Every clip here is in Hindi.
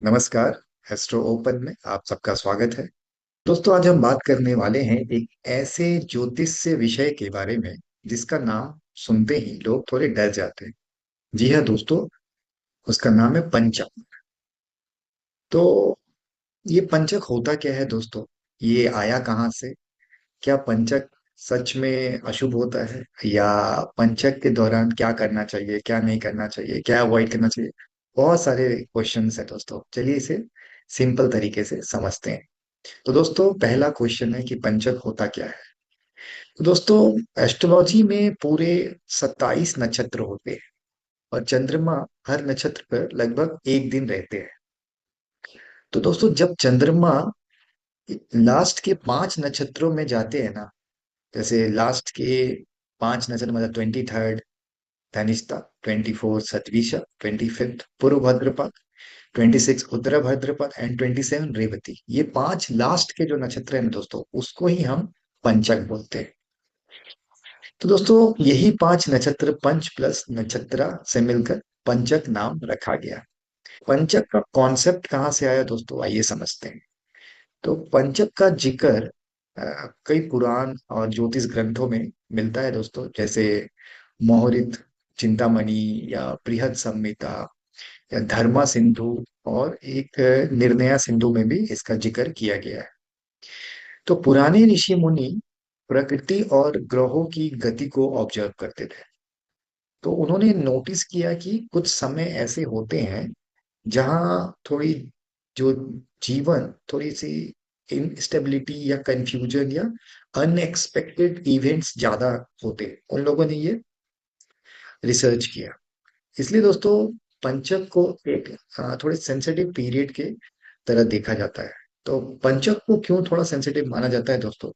नमस्कार। एस्ट्रो ओपन में आप सबका स्वागत है। दोस्तों, आज हम बात करने वाले हैं एक ऐसे ज्योतिष्य विषय के बारे में जिसका नाम सुनते ही लोग थोड़े डर जाते हैं। जी हाँ दोस्तों, उसका नाम है पंचक। तो ये पंचक होता क्या है दोस्तों? ये आया कहाँ से? क्या पंचक सच में अशुभ होता है, या पंचक के दौरान क्या करना चाहिए, क्या नहीं करना चाहिए, क्या अवॉइड करना चाहिए? बहुत सारे क्वेश्चंस है दोस्तों, चलिए इसे सिंपल तरीके से समझते हैं। तो दोस्तों, पहला क्वेश्चन है कि पंचक होता क्या है। तो दोस्तों, एस्ट्रोलॉजी में पूरे 27 नक्षत्र होते हैं और चंद्रमा हर नक्षत्र पर लगभग एक दिन रहते हैं। तो दोस्तों, जब चंद्रमा लास्ट के 5 नक्षत्रों में जाते हैं ना, जैसे लास्ट के 5 नक्षत्र मतलब 23rd धनिष्ठा, 24 सतविशा, 25th पूर्व भाद्रपद, 26 उत्तर भाद्रपद एंड 27 रेवती, ये 5 लास्ट के जो नक्षत्र हैं ना दोस्तों, उसको ही हम पंचक बोलते हैं। तो दोस्तों, यही 5 नक्षत्र पंच प्लस नक्षत्रा से मिलकर पंचक नाम रखा गया। पंचक का कॉन्सेप्ट कहाँ से आया दोस्तों, आइए समझते हैं। तो पंचक का जिक्र कई पुराण और ज्योतिष ग्रंथों में मिलता है दोस्तों, जैसे मोहरित चिंतामणि या बृहद संहिता या धर्मा सिंधु और एक निर्णया सिंधु में भी इसका जिक्र किया गया है। तो पुराने ऋषि मुनि प्रकृति और ग्रहों की गति को ऑब्जर्व करते थे। तो उन्होंने नोटिस किया कि कुछ समय ऐसे होते हैं जहाँ थोड़ी जो जीवन थोड़ी सी इनस्टेबिलिटी या कंफ्यूजन या अनएक्सपेक्टेड इवेंट्स ज्यादा होते हैं। उन लोगों ने ये रिसर्च किया। इसलिए दोस्तों, पंचक को एक थोड़े सेंसिटिव पीरियड के तरह देखा जाता है। तो पंचक को क्यों थोड़ा सेंसिटिव माना जाता है दोस्तों?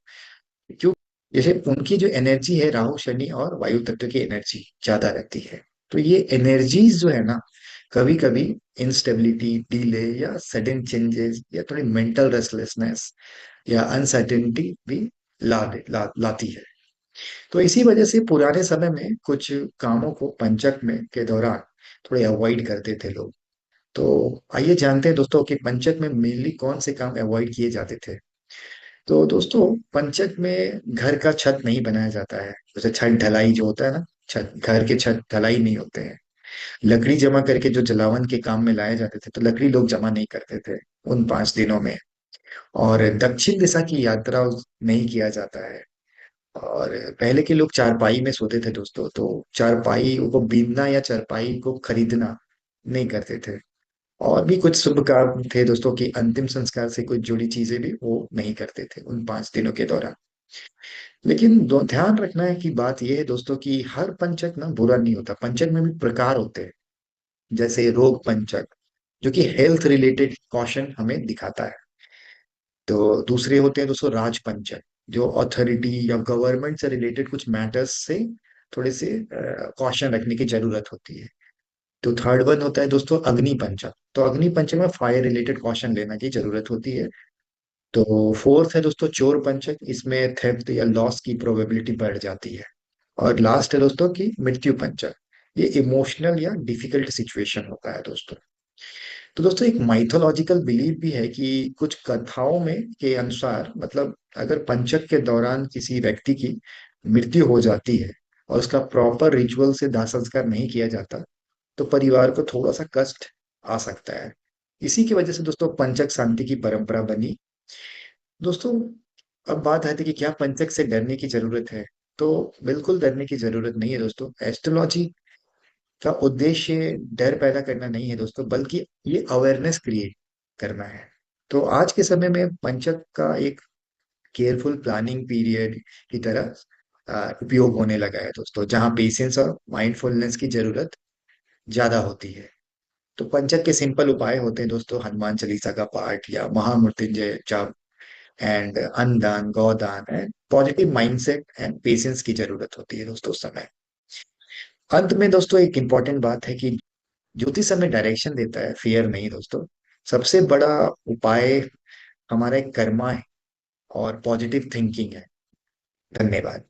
क्यों? जैसे उनकी जो एनर्जी है, राहु शनि और वायु तत्व की एनर्जी ज्यादा रहती है। तो ये एनर्जीज जो है ना, कभी कभी इंस्टेबिलिटी, डिले या सडन चेंजेस या थोड़ी मेंटल रेस्टलेसनेस या अनसर्टेनिटी भी लाती है। तो इसी वजह से पुराने समय में कुछ कामों को पंचक में के दौरान थोड़े अवॉइड करते थे लोग। तो आइए जानते हैं दोस्तों कि पंचक में मेनली कौन से काम अवॉइड किए जाते थे। तो दोस्तों, पंचक में घर का छत नहीं बनाया जाता है। जैसे छत ढलाई जो होता है ना, छत घर के छत ढलाई नहीं होते हैं। लकड़ी जमा करके जो जलावन के काम में लाए जाते थे, तो लकड़ी लोग जमा नहीं करते थे उन 5 दिनों में। और दक्षिण दिशा की यात्रा नहीं किया जाता है। और पहले के लोग चारपाई में सोते थे दोस्तों, तो चारपाई को बीनना या चारपाई को खरीदना नहीं करते थे। और भी कुछ शुभ काम थे दोस्तों कि अंतिम संस्कार से कुछ जुड़ी चीजें भी वो नहीं करते थे उन 5 दिनों के दौरान। लेकिन ध्यान रखना है कि बात यह है दोस्तों कि हर पंचक ना बुरा नहीं होता। पंचक में भी प्रकार होते हैं, जैसे रोग पंचक, जो कि हेल्थ रिलेटेड कॉशन हमें दिखाता है। तो दूसरे होते हैं दोस्तों राज पंचक, जो अथॉरिटी या गवर्नमेंट से रिलेटेड कुछ मैटर्स से थोड़े से कॉशन रखने की जरूरत होती है। तो थर्ड वन होता है दोस्तों अग्नि पंचक। तो अग्नि पंचक में फायर रिलेटेड कॉशन लेना की जरूरत होती है। तो फोर्थ है दोस्तों चोर पंचक, इसमें थेफ्ट या लॉस की प्रोबेबिलिटी बढ़ जाती है। और लास्ट है दोस्तों की मृत्यु पंचक, ये इमोशनल या डिफिकल्ट सिचुएशन होता है दोस्तों। तो दोस्तों, एक माइथोलॉजिकल बिलीव भी है कि कुछ कथाओं में के अनुसार, मतलब अगर पंचक के दौरान किसी व्यक्ति की मृत्यु हो जाती है और उसका प्रॉपर रिचुअल से दाह संस्कार नहीं किया जाता, तो परिवार को थोड़ा सा कष्ट आ सकता है। इसी की वजह से दोस्तों पंचक शांति की परंपरा बनी। दोस्तों, अब बात आती है कि क्या पंचक से डरने की जरूरत है। तो बिल्कुल डरने की जरूरत नहीं है दोस्तों। एस्ट्रोलॉजी का उद्देश्य डर पैदा करना नहीं है दोस्तों, बल्कि ये अवेयरनेस क्रिएट करना है। तो आज के समय में पंचक का एक केयरफुल प्लानिंग पीरियड की तरह उपयोग होने लगा है दोस्तों, जहाँ पेशेंस और माइंडफुलनेस की जरूरत ज्यादा होती है। तो पंचक के सिंपल उपाय होते हैं दोस्तों, हनुमान चालीसा का पाठ या महामृत्युंजय जाप एंड अन्नदान, गौदान and positive mindset and patience की जरूरत होती है दोस्तों उस समय। अंत में दोस्तों, एक इंपॉर्टेंट बात है कि ज्योतिष हमें डायरेक्शन देता है, फियर नहीं दोस्तों। सबसे बड़ा उपाय हमारा एक कर्मा है और पॉजिटिव थिंकिंग है। धन्यवाद।